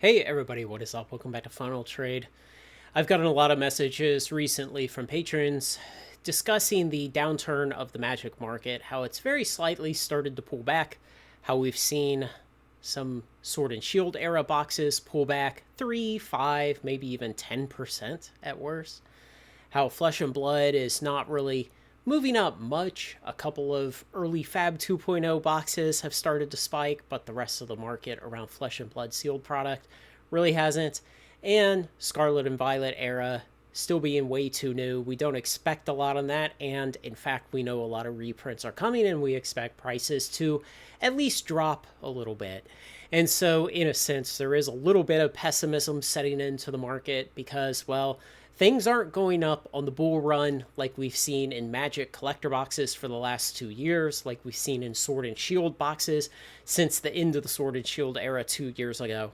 Hey everybody, what is up? Welcome back to Final Trade. I've gotten a lot of messages recently from patrons discussing the downturn of the Magic market, how it's very slightly started to pull back, how we've seen some Sword and Shield era boxes pull back 3, 5, maybe even 10% at worst, how Flesh and Blood is not really moving up much. A couple of early Fab 2.0 boxes have started to spike, but the rest of the market around Flesh and Blood sealed product really hasn't. And Scarlet and Violet era still being way too new. We don't expect a lot on that, and in fact, we know a lot of reprints are coming, and we expect prices to at least drop a little bit. And so, in a sense, there is a little bit of pessimism setting into the market because, well, things aren't going up on the bull run like we've seen in Magic collector boxes for the last 2 years, like we've seen in Sword and Shield boxes since the end of the Sword and Shield era 2 years ago.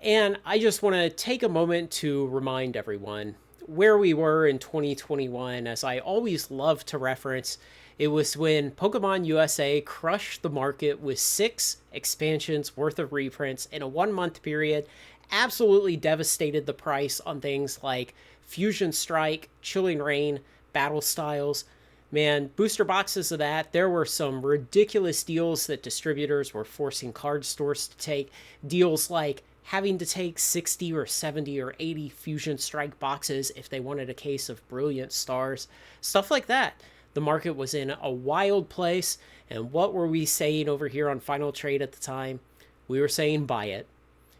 And I just want to take a moment to remind everyone where we were in 2021. As I always love to reference, it was when Pokemon USA crushed the market with 6 expansions worth of reprints in a 1-month period, absolutely devastated the price on things like Fusion Strike, Chilling Reign, Battle Styles. Man, booster boxes of that, there were some ridiculous deals that distributors were forcing card stores to take. Deals like having to take 60 or 70 or 80 Fusion Strike boxes if they wanted a case of Brilliant Stars. Stuff like that. The market was in a wild place, and what were we saying over here on Final Trade at the time? We were saying buy it.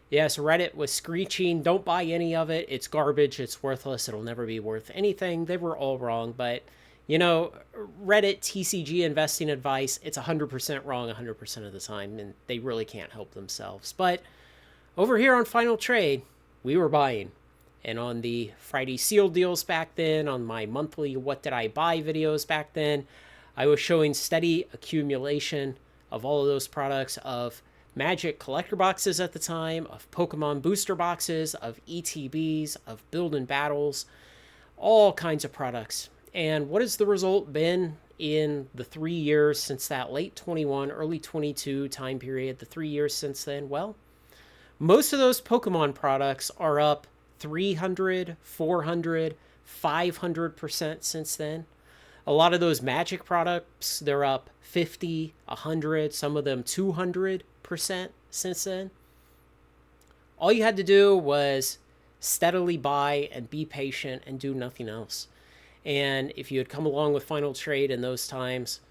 Yes, Reddit was screeching, don't buy any of it, it's garbage, it's worthless, it'll never be worth anything. They were all wrong, but Reddit TCG investing advice, it's 100% wrong 100% of the time, and they really can't help themselves. But over here on Final Trade, we were buying. And on the Friday seal deals back then, on my monthly What Did I Buy videos back then, I was showing steady accumulation of all of those products, of Magic collector boxes at the time, of Pokemon booster boxes, of ETBs, of build and battles, all kinds of products. And what has the result been in the 3 years since that late 21, early 22 time period, the 3 years since then? Well, most of those Pokemon products are up 300, 400, 500% since then. A lot of those Magic products, they're up 50, 100, some of them 200% since then. All you had to do was steadily buy and be patient and do nothing else. And if you had come along with Final Trade in those times,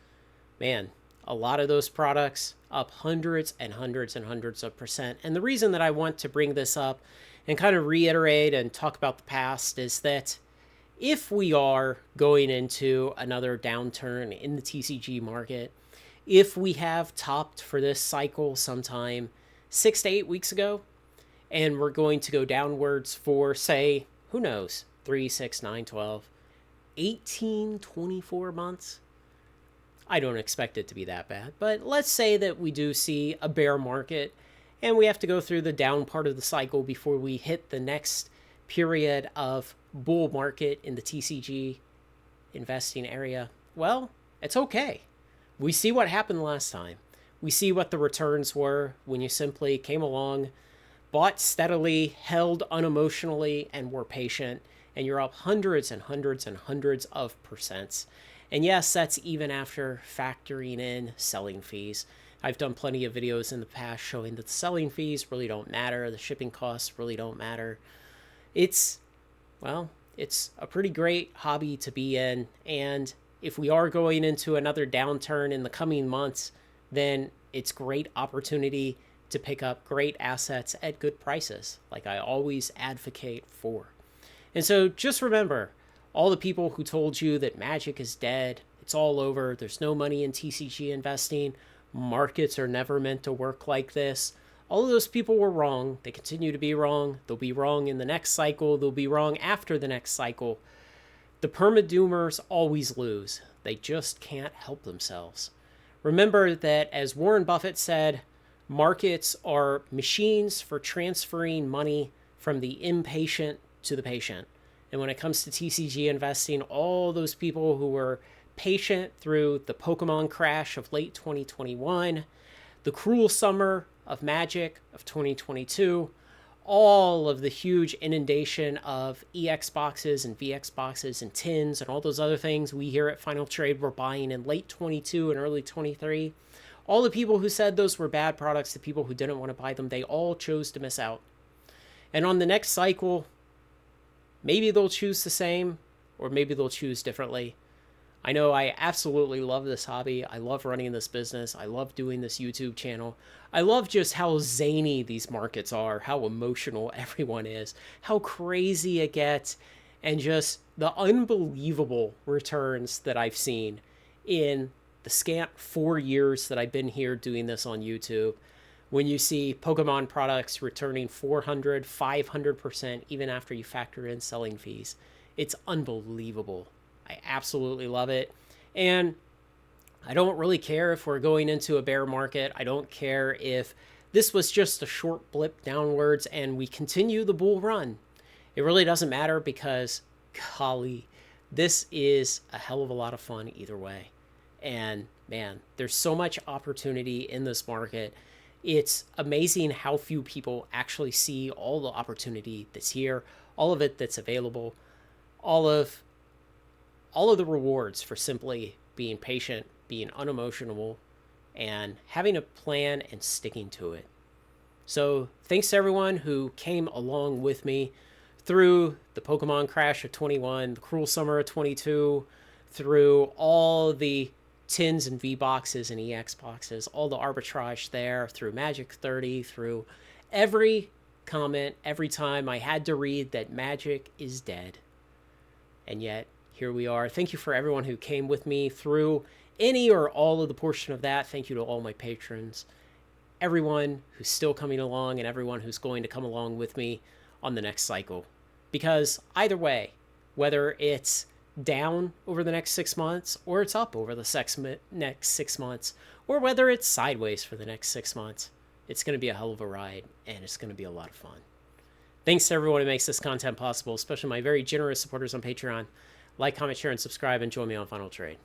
man, a lot of those products up hundreds and hundreds and hundreds of percent. And the reason that I want to bring this up and kind of reiterate and talk about the past is that if we are going into another downturn in the TCG market, if we have topped for this cycle sometime 6 to 8 weeks ago, and we're going to go downwards for, say, who knows, 3, 6, 9, 12, 18, 24 months, I don't expect it to be that bad, but let's say that we do see a bear market and we have to go through the down part of the cycle before we hit the next period of bull market in the TCG investing area. Well, it's okay. We see what happened last time. We see what the returns were when you simply came along, bought steadily, held unemotionally, and were patient, and you're up hundreds and hundreds and hundreds of percents. And yes, that's even after factoring in selling fees. I've done plenty of videos in the past showing that the selling fees really don't matter. The shipping costs really don't matter. It's a pretty great hobby to be in. And if we are going into another downturn in the coming months, then it's great opportunity to pick up great assets at good prices, like I always advocate for. And so just remember, all the people who told you that Magic is dead, it's all over, there's no money in TCG investing, markets are never meant to work like this, all of those people were wrong. They continue to be wrong. They'll be wrong in the next cycle. They'll be wrong after the next cycle. The permadoomers always lose. They just can't help themselves. Remember that, as Warren Buffett said, markets are machines for transferring money from the impatient to the patient. And when it comes to TCG investing, all those people who were patient through the Pokemon crash of late 2021, the cruel summer of Magic of 2022, all of the huge inundation of EX boxes and VX boxes and tins and all those other things we here at Final Trade were buying in late 22 and early 23, all the people who said those were bad products, the people who didn't want to buy them, they all chose to miss out. And on the next cycle, maybe they'll choose the same, or maybe they'll choose differently. I know I absolutely love this hobby. I love running this business. I love doing this YouTube channel. I love just how zany these markets are, how emotional everyone is, how crazy it gets, and just the unbelievable returns that I've seen in the scant 4 years that I've been here doing this on YouTube. When you see Pokemon products returning 400, 500%, even after you factor in selling fees, it's unbelievable. I absolutely love it. And I don't really care if we're going into a bear market. I don't care if this was just a short blip downwards and we continue the bull run. It really doesn't matter because, golly, this is a hell of a lot of fun either way. And man, there's so much opportunity in this market. It's amazing how few people actually see all the opportunity that's here, all of it that's available, all of the rewards for simply being patient, being unemotional, and having a plan and sticking to it. So thanks to everyone who came along with me through the Pokemon crash of 21, the cruel summer of 22, through all the tins and V boxes and EX boxes, all the arbitrage there, through Magic 30, through every comment, every time I had to read that Magic is dead. And yet, here we are. Thank you for everyone who came with me through any or all of the portion of that. Thank you to all my patrons, everyone who's still coming along, and everyone who's going to come along with me on the next cycle. Because either way, whether it's down over the next 6 months, or it's up over the next 6 months, or whether it's sideways for the next 6 months, it's going to be a hell of a ride, and it's going to be a lot of fun. Thanks to everyone who makes this content possible, especially my very generous supporters on Patreon. Like, comment, share, and subscribe, and join me on Final Trade.